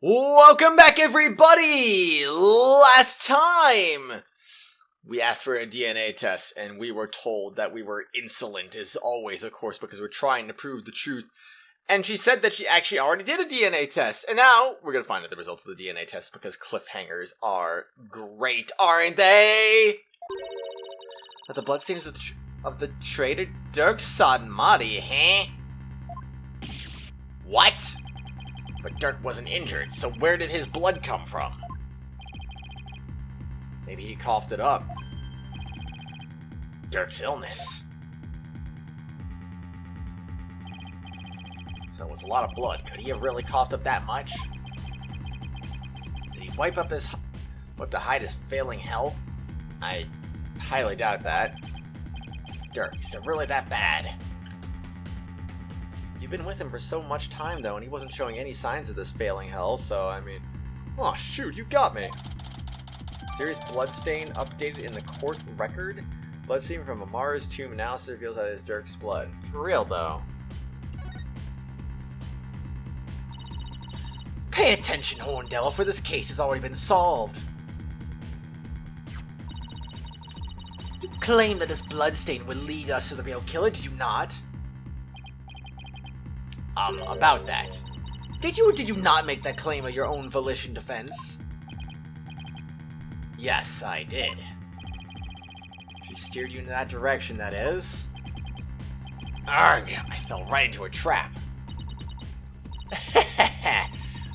Welcome back, everybody! Last time, we asked for a DNA test, and we were told that we were insolent, as always, of course, because we're trying to prove the truth. And she said that she actually already did a DNA test, and now we're going to find out the results of the DNA test, because cliffhangers are great, aren't they? But the bloodstains of the traitor Dirk Sadmati, huh? What? But Dirk wasn't injured, so where did his blood come from? Maybe he coughed it up. Dirk's illness. So it was a lot of blood. Could he have really coughed up that much? Did he wipe to hide his failing health? I highly doubt that. Dirk, is it really that bad? You've been with him for so much time, though, and he wasn't showing any signs of this failing health, so, I mean... Oh, shoot, you got me! Serious bloodstain updated in the court record? Bloodstain from Amara's tomb analysis reveals that it is Dirk's blood. For real, though. Pay attention, Horndevil, for this case has already been solved. You claim that this bloodstain would lead us to the real killer, did you not? About that. Did you or did you not make that claim of your own volition defense? Yes, I did. She steered you in that direction, that is. Arg! I fell right into her trap.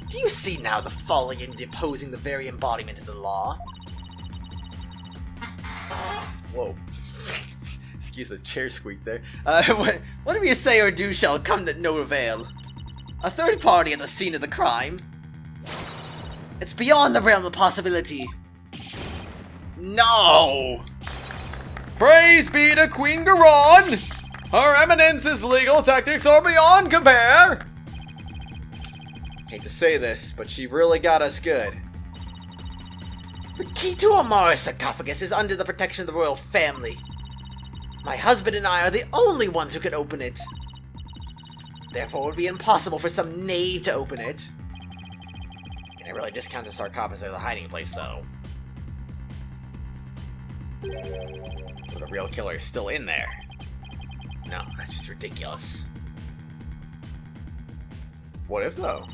Do you see now the folly in deposing the very embodiment of the law? Whoa. Excuse the chair squeak there. Whatever you say or do shall come to no avail. A third party at the scene of the crime. It's beyond the realm of possibility. No! Praise be to Queen Garon! Her Eminence's legal tactics are beyond compare! Hate to say this, but she really got us good. The key to Amara's sarcophagus is under the protection of the royal family. My husband and I are the only ones who can open it. Therefore, it would be impossible for some knave to open it. Can I really discount the sarcophagus as a hiding place, though? But the real killer is still in there. No, that's just ridiculous. What if, though?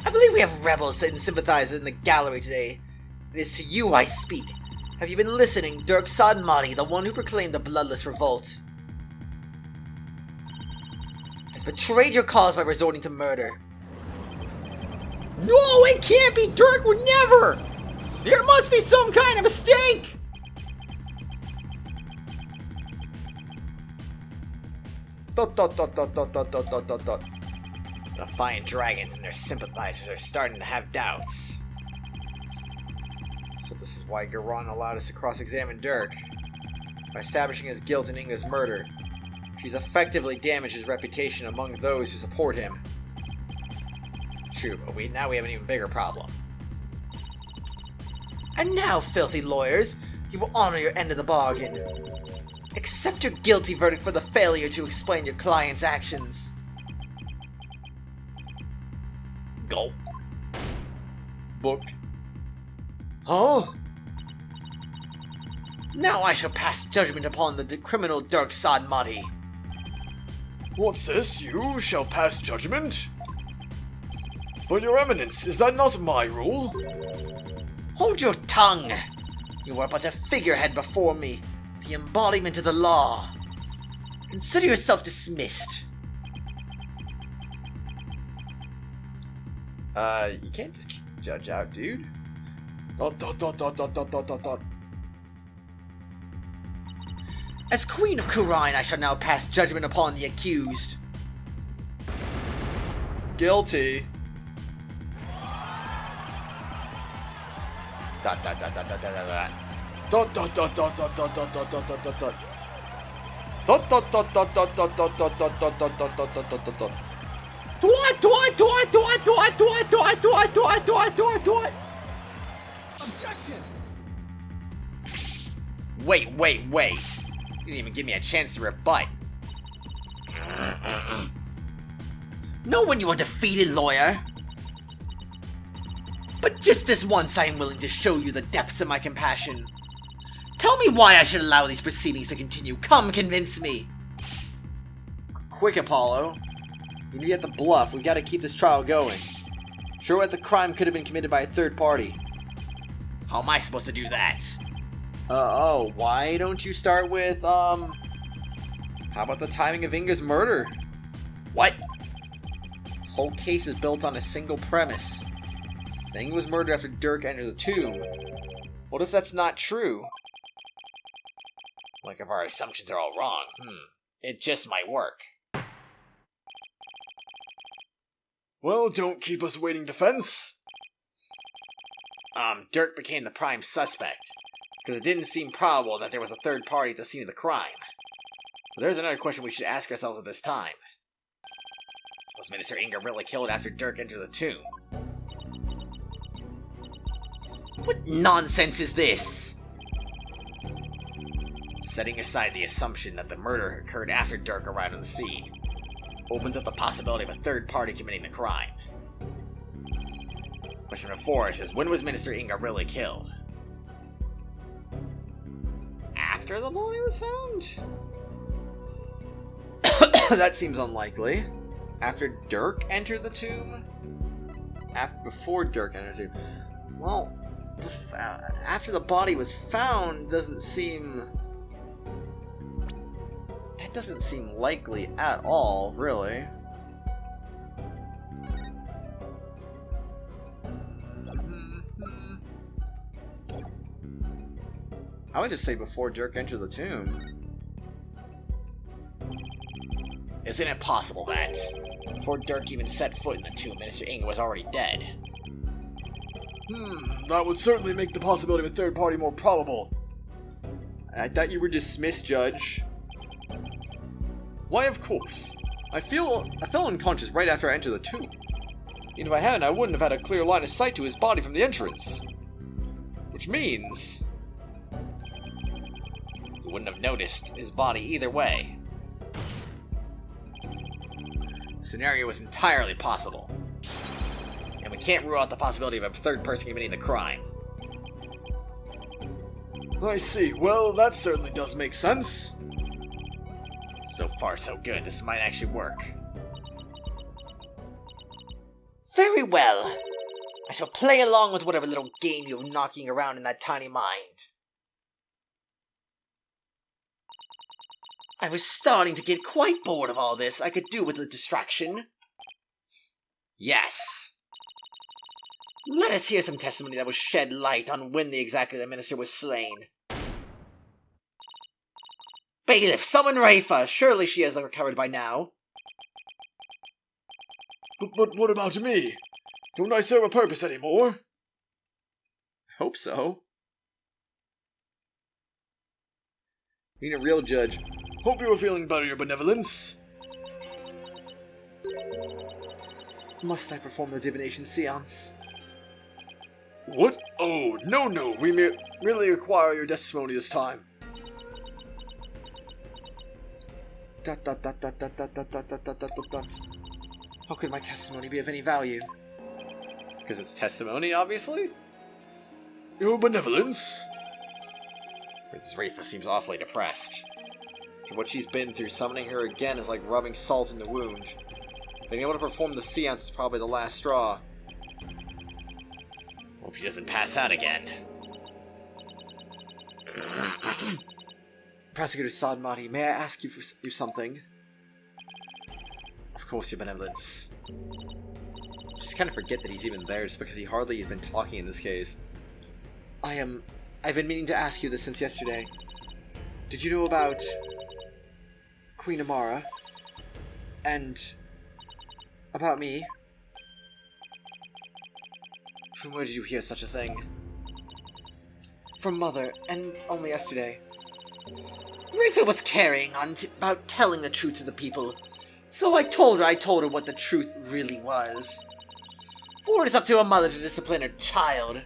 I believe we have rebels and sympathizers in the gallery today. It is to you I speak. Have you been listening, Dirk Sadmati, the one who proclaimed the bloodless revolt? Has betrayed your cause by resorting to murder. No, it can't be! Dirk would never! There must be some kind of mistake! The fine dragons and their sympathizers are starting to have doubts. So this is why Garon allowed us to cross-examine Dirk. By establishing his guilt in Inga's murder, she's effectively damaged his reputation among those who support him. True, but now we have an even bigger problem. And now, filthy lawyers, you will honor your end of the bargain. Accept your guilty verdict for the failure to explain your client's actions. Gulp. Book. Oh! Now I shall pass judgment upon the criminal Dirk Sadmati. What's this? You shall pass judgment? But your eminence, is that not my rule? Hold your tongue! You are but a figurehead before me, the embodiment of the law. Consider yourself dismissed. You can't just kick the judge out, dude. ... As Queen of Khura'in, I shall now pass judgment upon the accused. Guilty. ... Objection! Wait. You didn't even give me a chance to rebut. Know when you are defeated, lawyer. But just this once I am willing to show you the depths of my compassion. Tell me why I should allow these proceedings to continue. Come, convince me. Quick, Apollo. You get the bluff. We gotta keep this trial going. Sure what the crime could have been committed by a third party. How am I supposed to do that? Why don't you start with, how about the timing of Inga's murder? What? This whole case is built on a single premise. Inga was murdered after Dirk entered the tomb. What if that's not true? Like if our assumptions are all wrong. It just might work. Well, don't keep us waiting, defense. Dirk became the prime suspect, because it didn't seem probable that there was a third party at the scene of the crime. But there's another question we should ask ourselves at this time. Was Minister Inga really killed after Dirk entered the tomb? What nonsense is this? Setting aside the assumption that the murder occurred after Dirk arrived on the scene, opens up the possibility of a third party committing the crime. Question number 4 says, when was Minister Inga really killed? After the body was found? That seems unlikely. After Dirk entered the tomb? Before Dirk entered the tomb. Well, after the body was found doesn't seem... That doesn't seem likely at all, really. I would just say before Dirk entered the tomb. Isn't it possible that, before Dirk even set foot in the tomb, Minister Inga was already dead? That would certainly make the possibility of a third party more probable. I thought you were dismissed, Judge. Why, of course. I fell unconscious right after I entered the tomb. And if I hadn't, I wouldn't have had a clear line of sight to his body from the entrance. Which means... you wouldn't have noticed his body either way. The scenario was entirely possible. And we can't rule out the possibility of a third person committing the crime. I see. Well, that certainly does make sense. So far, so good. This might actually work. Very well. I shall play along with whatever little game you're knocking around in that tiny mind. I was starting to get quite bored of all this. I could do with a distraction. Yes. Let us hear some testimony that will shed light on when exactly the minister was slain. Bailiff, summon Rafa. Surely she has recovered by now. But what about me? Don't I serve a purpose anymore? I hope so. Being a real judge. Hope you are feeling better, your benevolence. Must I perform the Divination Séance? What? Oh, no. We merely require your testimony this time. Dot. How could my testimony be of any value? Because it's testimony, obviously? Your benevolence? Princess Rafa seems awfully depressed. For what she's been through, summoning her again is like rubbing salt in the wound. Being able to perform the seance is probably the last straw. Hope she doesn't pass out again. Prosecutor Sadmati, may I ask you for something? Of course, your benevolence. Just kind of forget that he's even there just because he hardly has been talking in this case. I've been meaning to ask you this since yesterday. Did you know about Queen Amara? And about me? From where did you hear such a thing? From Mother, and only yesterday. Rafa was carrying on about telling the truth to the people. So I told her what the truth really was. For it is up to a mother to discipline her child.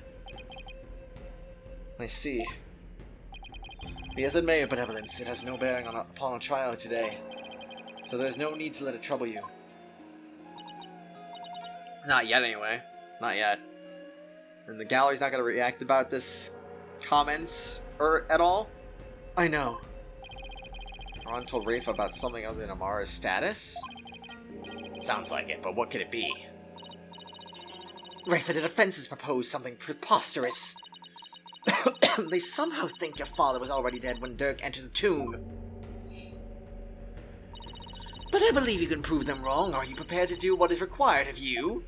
I see. Be as it may, benevolence, it has no bearing upon a trial today. So there's no need to let it trouble you. Not yet, anyway. Not yet. And the gallery's not gonna react about this comments or at all? I know. Ron told Rafe about something other than Amara's status? Sounds like it, but what could it be? Rafe and the defenses proposed something preposterous. They somehow think your father was already dead when Dirk entered the tomb. But I believe you can prove them wrong. Are you prepared to do what is required of you?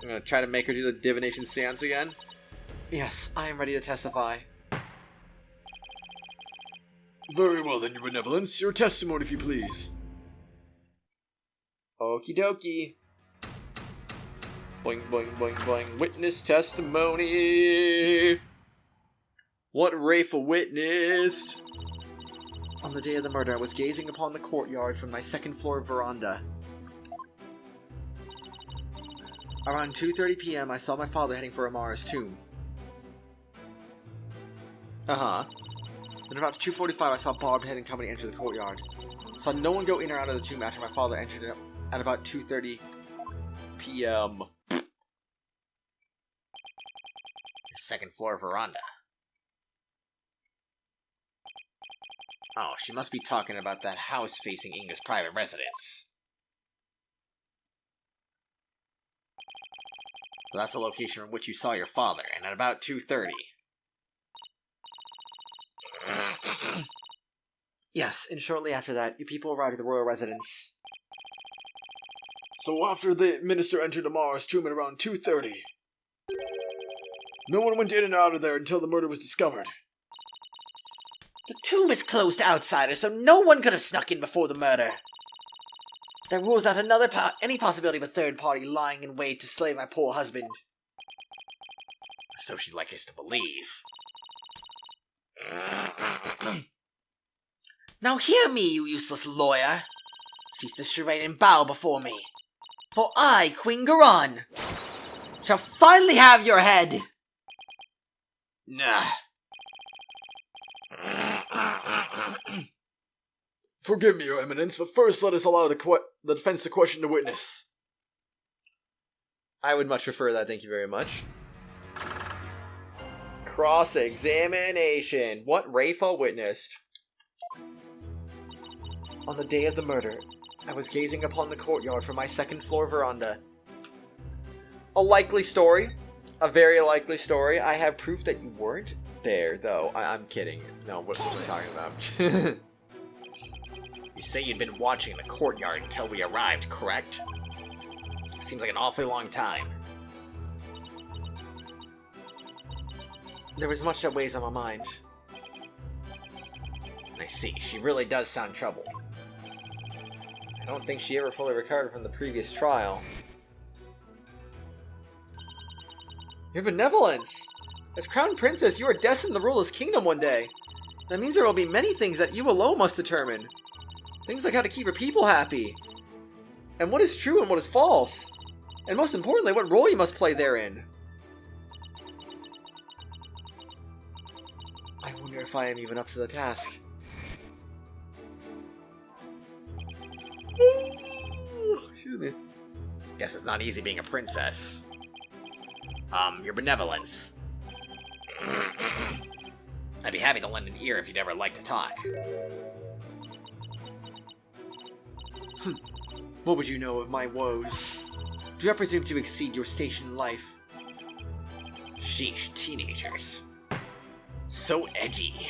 I'm gonna try to make her do the Divination Séance again. Yes, I am ready to testify. Very well then, Your Benevolence. Your testimony, if you please. Okie dokie. Boing, boing, boing, boing. Witness testimony. What Rafe witnessed. On the day of the murder, I was gazing upon the courtyard from my second-floor veranda. Around 2:30 p.m., I saw my father heading for Amara's tomb. Uh-huh. Then about 2:45, I saw Barb head and company enter the courtyard. I saw no one go in or out of the tomb after my father entered it at about 2:30 p.m. Your second floor veranda. Oh, she must be talking about that house facing Inga's private residence. So that's the location from which you saw your father, and at about 2:30. Yes, and shortly after that, you people arrived at the royal residence. So after the minister entered Amara's tomb at around 2:30, no one went in and out of there until the murder was discovered. The tomb is closed to outsiders, so no one could have snuck in before the murder. That rules out any possibility of a third party lying in wait to slay my poor husband. So she'd like us to believe. Now hear me, you useless lawyer. Cease the charade and bow before me. For I, Queen Garon, shall finally have your head. Nah. Forgive me, Your Eminence, but first let us allow the defense to question the witness. I would much prefer that, thank you very much. Cross-examination. What Rafa witnessed. On the day of the murder, I was gazing upon the courtyard from my second-floor veranda. A likely story. A very likely story. I have proof that you weren't there, though. I'm kidding. No, what are we talking about? You say you'd been watching the courtyard until we arrived, correct? Seems like an awfully long time. There was much that weighs on my mind. I see. She really does sound troubled. I don't think she ever fully recovered from the previous trial. Your benevolence! As Crown Princess, you are destined to rule this kingdom one day. That means there will be many things that you alone must determine. Things like how to keep your people happy. And what is true and what is false. And most importantly, what role you must play therein. I wonder if I am even up to the task. Excuse me. Guess it's not easy being a princess. Your benevolence. I'd be happy to lend an ear if you'd ever like to talk. What would you know of my woes? Do not presume to exceed your station in life. Sheesh, teenagers. So edgy.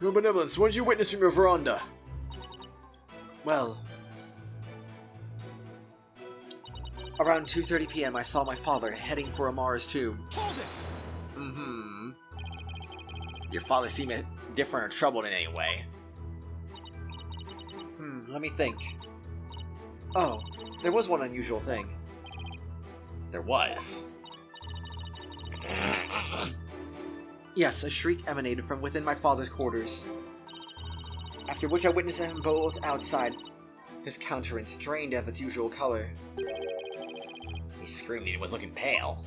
Your Benevolence, what did you witness from your veranda? Well, around 2:30 p.m. I saw my father heading for Amara's tomb. Hold it! Your father seemed different or troubled in any way. Let me think. Oh, there was one unusual thing. There was. Yes, a shriek emanated from within my father's quarters. After which I witnessed him bolt outside, his countenance strained of its usual color. He screamed and he was looking pale.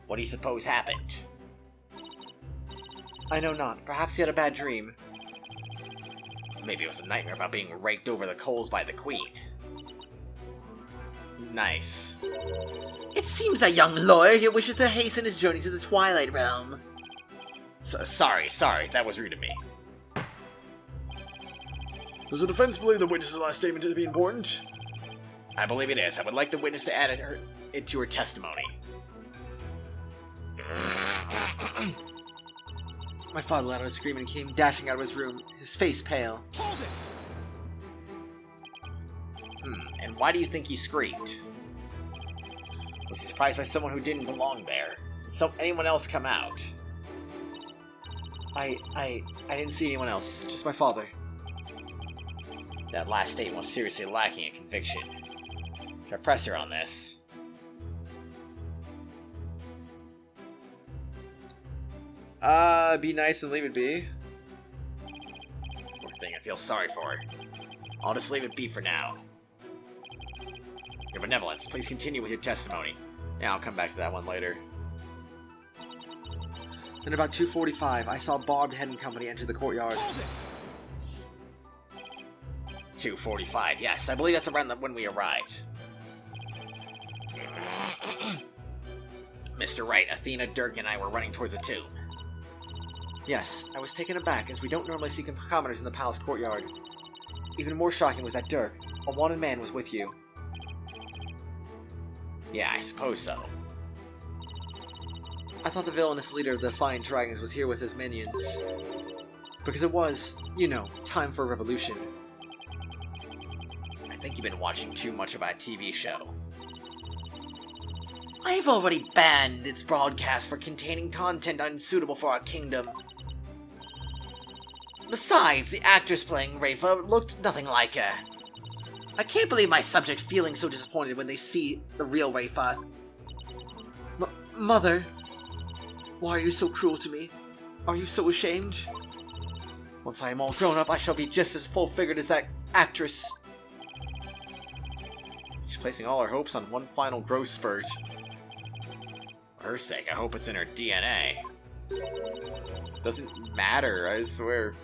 What do you suppose happened? I know not. Perhaps he had a bad dream. Maybe it was a nightmare about being raked over the coals by the queen. Nice. It seems that young lawyer here wishes to hasten his journey to the Twilight Realm. Sorry, that was rude of me. Does the defense believe the witness's last statement to be important? I believe it is. I would like the witness to add it to her testimony. My father let out a scream and came dashing out of his room, his face pale. Hold it! And why do you think he screamed? Was he surprised by someone who didn't belong there? Did anyone else come out? I didn't see anyone else, just my father. That last statement was seriously lacking in conviction. Should I press her on this? Be nice and leave it be. Poor thing, I feel sorry for her. I'll just leave it be for now. Your benevolence, please continue with your testimony. Yeah, I'll come back to that one later. Then about 2:45, I saw Bob Head and Company enter the courtyard. Hold it! 2:45, yes, I believe that's around when we arrived. Mr. Wright, Athena, Dirk, and I were running towards the tomb. Yes, I was taken aback, as we don't normally see commoners in the palace courtyard. Even more shocking was that Dirk, a wanted man, was with you. Yeah, I suppose so. I thought the villainous leader of the Defiant Dragons was here with his minions. Because it was, you know, time for a revolution. I think you've been watching too much of our TV show. I've already banned its broadcast for containing content unsuitable for our kingdom. Besides, the actress playing Rafa looked nothing like her. I can't believe my subject feeling so disappointed when they see the real Rafa. Mother, why are you so cruel to me? Are you so ashamed? Once I am all grown up, I shall be just as full-figured as that actress. She's placing all her hopes on one final growth spurt. For her sake, I hope it's in her DNA. Doesn't matter, I swear.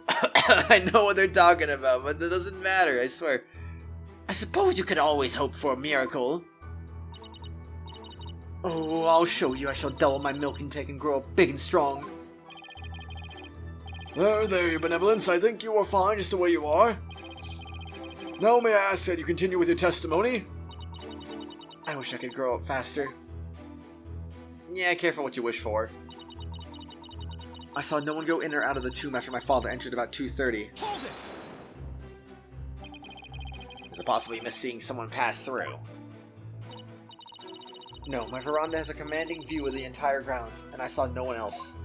I know what they're talking about, but it doesn't matter, I swear. I suppose you could always hope for a miracle. Oh, I'll show you. I shall double my milk intake and grow up big and strong. There, your benevolence. I think you are fine just the way you are. Now may I ask that you continue with your testimony? I wish I could grow up faster. Yeah, careful what you wish for. I saw no one go in or out of the tomb after my father entered about 2:30. Hold it! Is it possible you missed seeing someone pass through? No, my veranda has a commanding view of the entire grounds, and I saw no one else.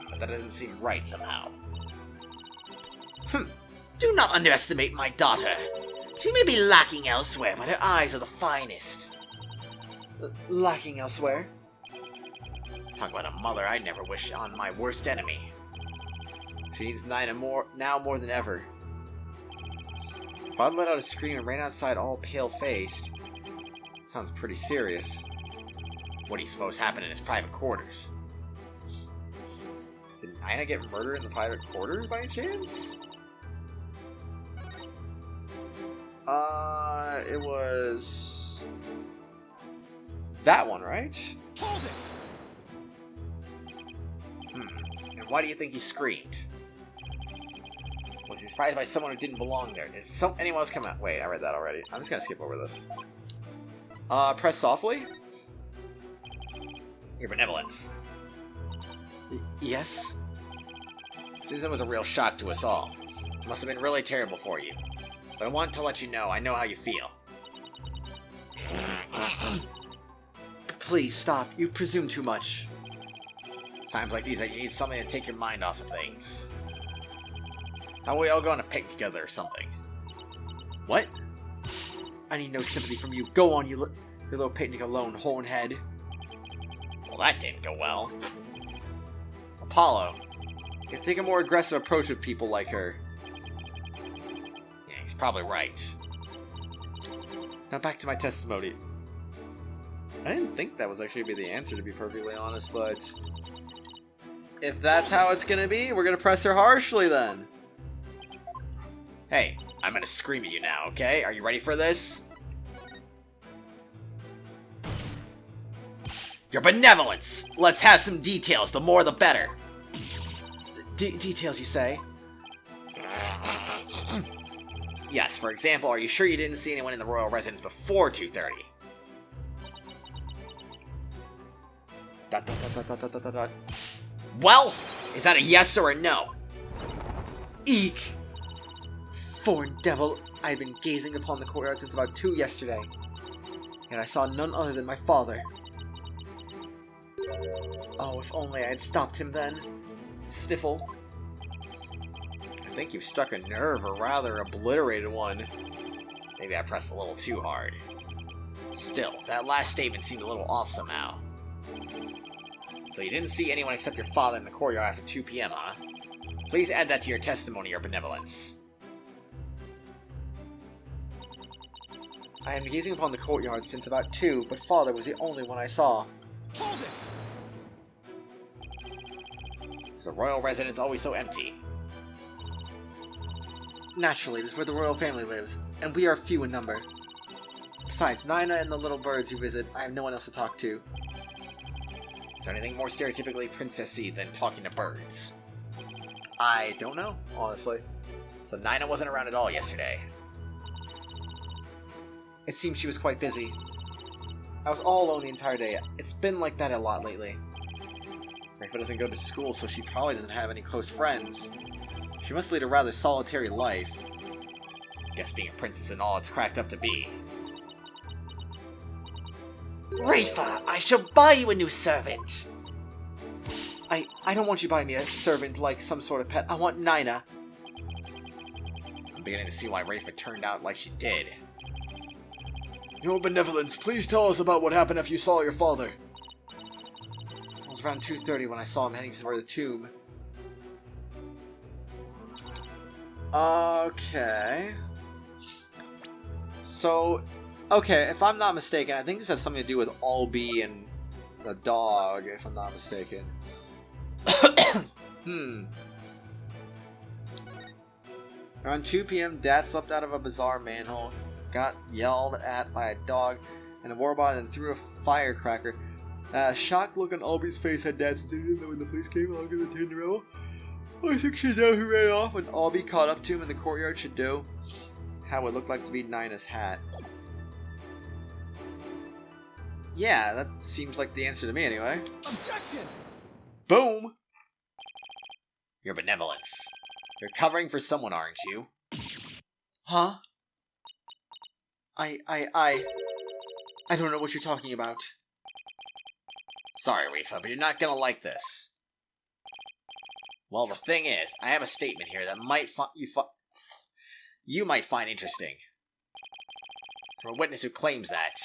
But that doesn't seem right somehow. Do not underestimate my daughter. She may be lacking elsewhere, but her eyes are the finest. Lacking elsewhere? Talk about a mother I'd never wish on my worst enemy. She needs Nina now more than ever. Father let out a scream and ran outside all pale-faced. Sounds pretty serious. What do you suppose happened in his private quarters? Did Nina get murdered in the private quarters by any chance? It was... that one, right? Hold it! And why do you think he screamed? Was he surprised by someone who didn't belong there? Did anyone else come out? Wait, I read that already. I'm just gonna skip over this. Press softly? Your benevolence. Yes? Seems it was a real shock to us all. It must have been really terrible for you. But I want to let you know I know how you feel. Please stop. You presume too much. Times like these, you need something to take your mind off of things. How about we all go on a picnic together or something? What? I need no sympathy from you. Go on, your little picnic alone, hornhead. Well, that didn't go well. Apollo, you take a more aggressive approach with people like her. Yeah, he's probably right. Now back to my testimony. I didn't think that was actually be the answer, to be perfectly honest, but... if that's how it's gonna be, we're gonna press her harshly then. Hey, I'm gonna scream at you now, okay? Are you ready for this? Your benevolence! Let's have some details, the more the better. Details, you say? Yes, for example, are you sure you didn't see anyone in the royal residence before 2:30? Well, is that a yes or a no? Eek! Foreign devil, I've been gazing upon the courtyard since about 2 yesterday, and I saw none other than my father. Oh, if only I had stopped him then. Sniffle. I think you've struck a nerve, or rather obliterated one. Maybe I pressed a little too hard. Still, that last statement seemed a little off somehow. So you didn't see anyone except your father in the courtyard after 2 p.m., huh? Please add that to your testimony, your benevolence. I am gazing upon the courtyard since about 2, but father was the only one I saw. Hold it! Is the royal residence always so empty? Naturally, this is where the royal family lives, and we are few in number. Besides Nina and the little birds who visit, I have no one else to talk to. Is there anything more stereotypically princessy than talking to birds? I don't know, honestly. So Nina wasn't around at all yesterday. It seems she was quite busy. I was all alone the entire day. It's been like that a lot lately. Rafa doesn't go to school, so she probably doesn't have any close friends. She must lead a rather solitary life. Guess being a princess and all it's cracked up to be. Rafa, I shall buy you a new servant! I don't want you buying me a servant like some sort of pet. I want Nina. I'm beginning to see why Rafa turned out like she did. Your benevolence, please tell us about what happened after you saw your father. It was around 2:30 when I saw him heading toward the tomb. Okay. So, okay, if I'm not mistaken, I think this has something to do with Albie and the dog, if I'm not mistaken. Around 2 p.m., Dad slept out of a bizarre manhole, got yelled at by a dog and a warbot, and threw a firecracker. A shocked look on Albie's face had Dad stated that when the police came along in the Tinderella, I think she knew who ran off when Albie caught up to him in the courtyard should do. How it looked like to be Nina's hat. Yeah, that seems like the answer to me anyway. Objection! Boom! Your benevolence. You're covering for someone, aren't you? Huh? I don't know what you're talking about. Sorry, Rafa, but you're not gonna like this. Well, the thing is, I have a statement here that you might find interesting. From a witness who claims that,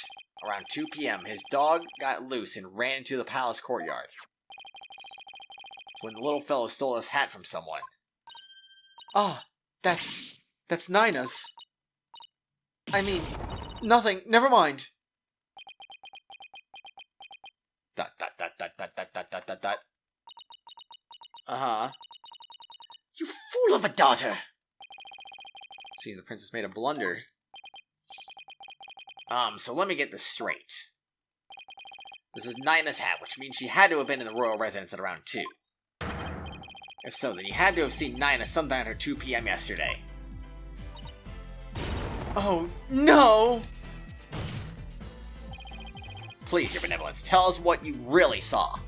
around 2 p.m., his dog got loose and ran into the palace courtyard. When the little fellow stole his hat from someone. Ah, that's Nina's. I mean, nothing, never mind. Dot. Uh-huh. You fool of a daughter! Seems the princess made a blunder. So let me get this straight. This is Nina's hat, which means she had to have been in the royal residence at around 2. If so, then you had to have seen Nina sometime after 2 p.m. yesterday. Oh, no! Please, your benevolence, tell us what you really saw.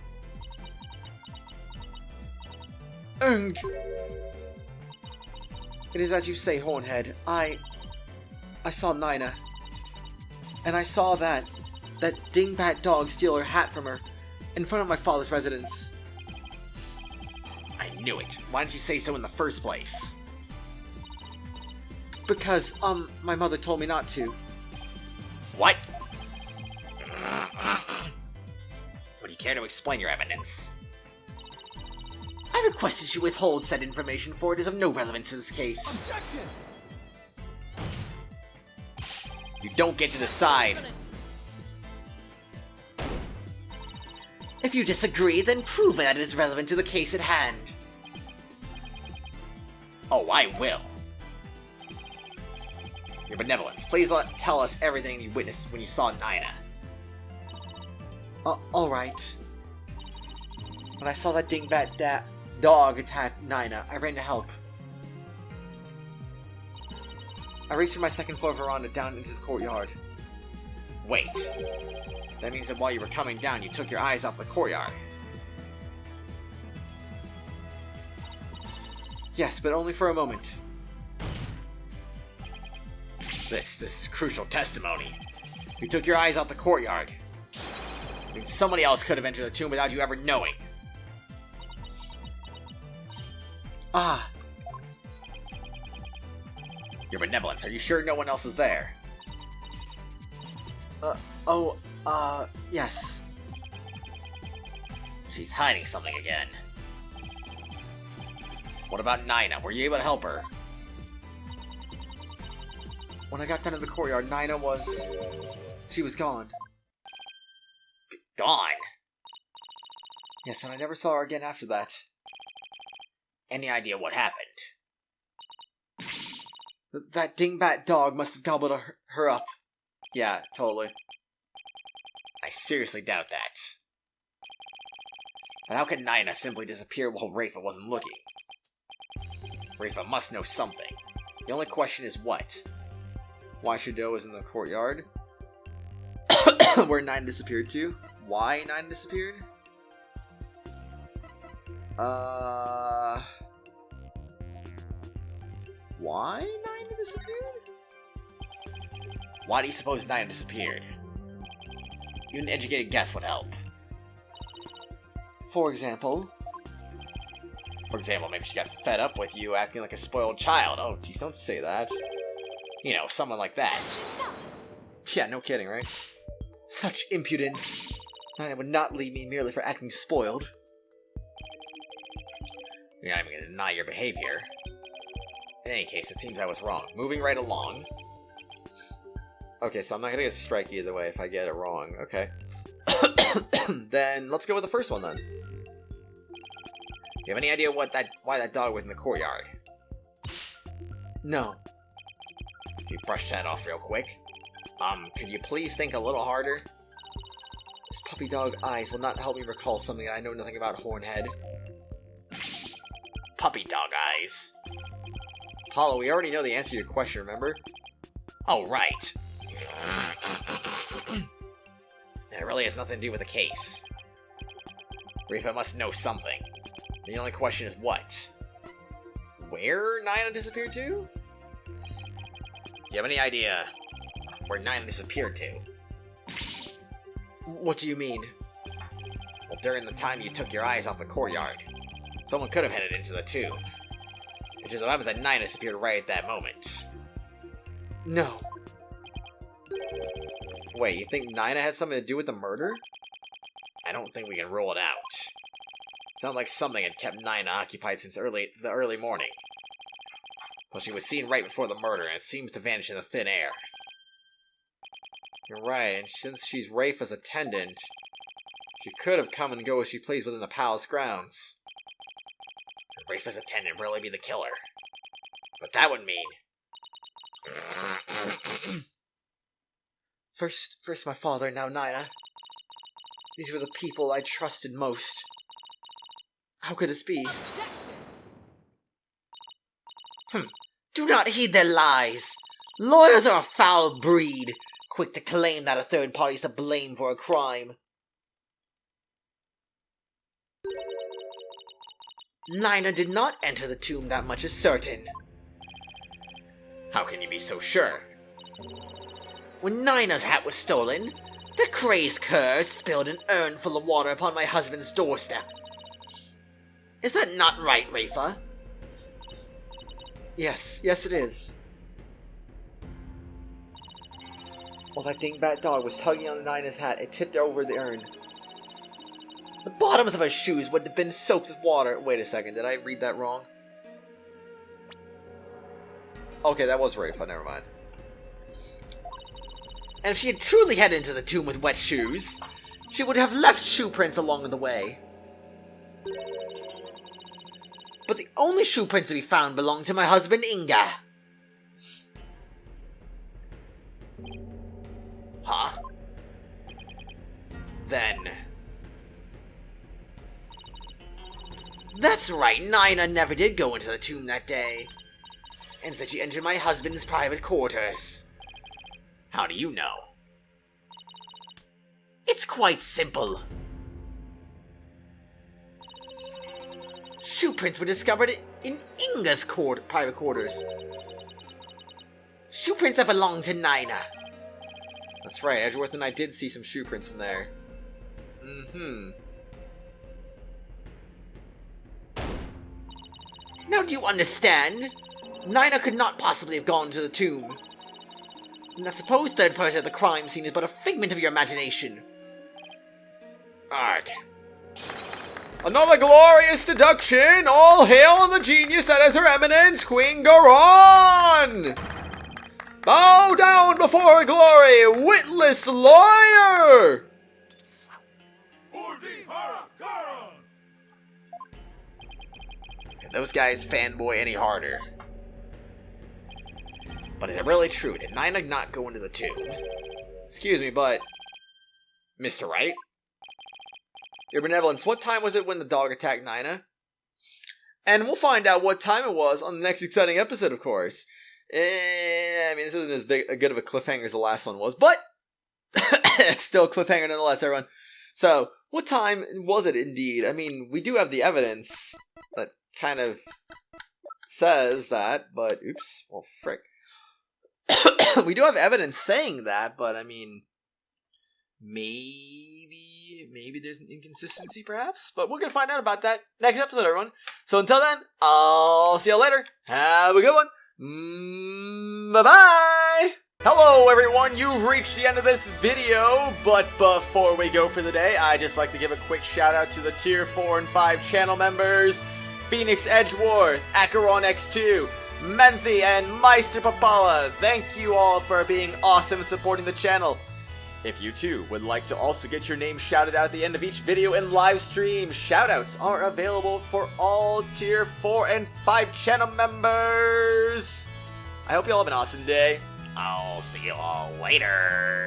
It is as you say, Hornhead. I saw Nina. And I saw that dingbat dog steal her hat from her in front of my father's residence. I knew it. Why didn't you say so in the first place? Because, my mother told me not to. What? Would you care to explain your evidence? I requested you withhold said information, for it is of no relevance to this case. Objection! You don't get to decide. If you disagree, then prove that it is relevant to the case at hand. Oh, I will. Your benevolence, please tell us everything you witnessed when you saw Nina. Alright. When I saw that dingbat dog attack Nina, I ran to help. I raced from my second floor veranda down into the courtyard. Wait. That means that while you were coming down, you took your eyes off the courtyard. Yes, but only for a moment. This is crucial testimony. You took your eyes off the courtyard. I mean, somebody else could have entered the tomb without you ever knowing. Ah. Your benevolence, are you sure no one else is there? Yes. She's hiding something again. What about Nina? Were you able to help her? When I got down to the courtyard, Nina was... She was gone. Gone? Yes, and I never saw her again after that. Any idea what happened? That dingbat dog must have gobbled her up. Yeah, totally. I seriously doubt that. But how could Nina simply disappear while Rafa wasn't looking? Rafa must know something. The only question is what? Why Shadow is in the courtyard? Where Nine disappeared to? Why Nine disappeared? Why Nine disappeared? Why do you suppose Nina disappeared? Even an educated guess would help. For example, maybe she got fed up with you acting like a spoiled child. Oh, geez, don't say that. You know, someone like that. Yeah, no kidding, right? such impudence. Nina would not leave me merely for acting spoiled. You're not even going to deny your behavior. In any case, it seems I was wrong. Moving right along. Okay, so I'm not going to get a strike either way if I get it wrong. Okay. Then let's go with the first one then. You have any idea why that dog was in the courtyard? No. If you brush that off real quick. Could you please think a little harder? His puppy dog eyes will not help me recall something I know nothing about, Hornhead. Puppy dog eyes. Apollo, we already know the answer to your question, remember? Oh, right. It really has nothing to do with the case. Rifa must know something. The only question is what? Where Nina disappeared to? Do you have any idea where Nina disappeared to? What do you mean? Well, during the time you took your eyes off the courtyard, someone could have headed into the tomb. It just so happens that Nina disappeared right at that moment. No. Wait, you think Nina had something to do with the murder? I don't think we can rule it out. Sounds like something had kept Nina occupied since the early morning. Well, she was seen right before the murder, and it seems to vanish in the thin air. You're right, and since she's Rafa's attendant, she could have come and go as she pleased within the palace grounds. Could Rafa's attendant really be the killer? But that would mean... First my father, now Nina. These were the people I trusted most. How could this be? Do not heed their lies. Lawyers are a foul breed, quick to claim that a third party's to blame for a crime. Nina did not enter the tomb, that much is certain. How can you be so sure? When Nina's hat was stolen, the crazed cur spilled an urn full of water upon my husband's doorstep. Is that not right, Rafa? Yes it is. While that dingbat dog was tugging on Nina's hat, it tipped over the urn. The bottoms of her shoes would have been soaked with water. Wait a second, did I read that wrong? Okay, that was Rafa, never mind. And if she had truly headed into the tomb with wet shoes, she would have left shoe prints along the way. But the only shoe prints to be found belonged to my husband, Inga. Huh? then. That's right, Nina never did go into the tomb that day. Instead, she entered my husband's private quarters. How do you know? It's quite simple. Shoe prints were discovered in Inga's private quarters. Shoe prints that belonged to Nina. That's right, Edgeworth and I did see some shoe prints in there. Now do you understand? Nina could not possibly have gone to the tomb. And that supposed third person at the crime scene is but a figment of your imagination. Arg. Another glorious deduction! All hail the genius that is Her Eminence, Queen Garon! Bow down before glory, witless lawyer! Can those guys fanboy any harder? But is it really true? Did Nina not go into the tomb? Excuse me, but... Mr. Wright? Your Benevolence, what time was it when the dog attacked Nina? And we'll find out what time it was on the next exciting episode, of course. I mean, this isn't as good of a cliffhanger as the last one was, but... still cliffhanger nonetheless, everyone. So, what time was it indeed? I mean, we do have the evidence that kind of says that, but... Oops. Well, frick. We do have evidence saying that, but I mean... Maybe there's an inconsistency, perhaps? But we're going to find out about that next episode, everyone. So until then, I'll see you later. Have a good one. Bye-bye! Hello, everyone. You've reached the end of this video, but before we go for the day, I'd just like to give a quick shout-out to the Tier 4 and 5 channel members, Phoenix Edgeworth, Acheron X2, Menthy, and Meister Papala. Thank you all for being awesome and supporting the channel. If you too would like to also get your name shouted out at the end of each video and live stream, shoutouts are available for all Tier 4 and 5 channel members. I hope you all have an awesome day. I'll see you all later.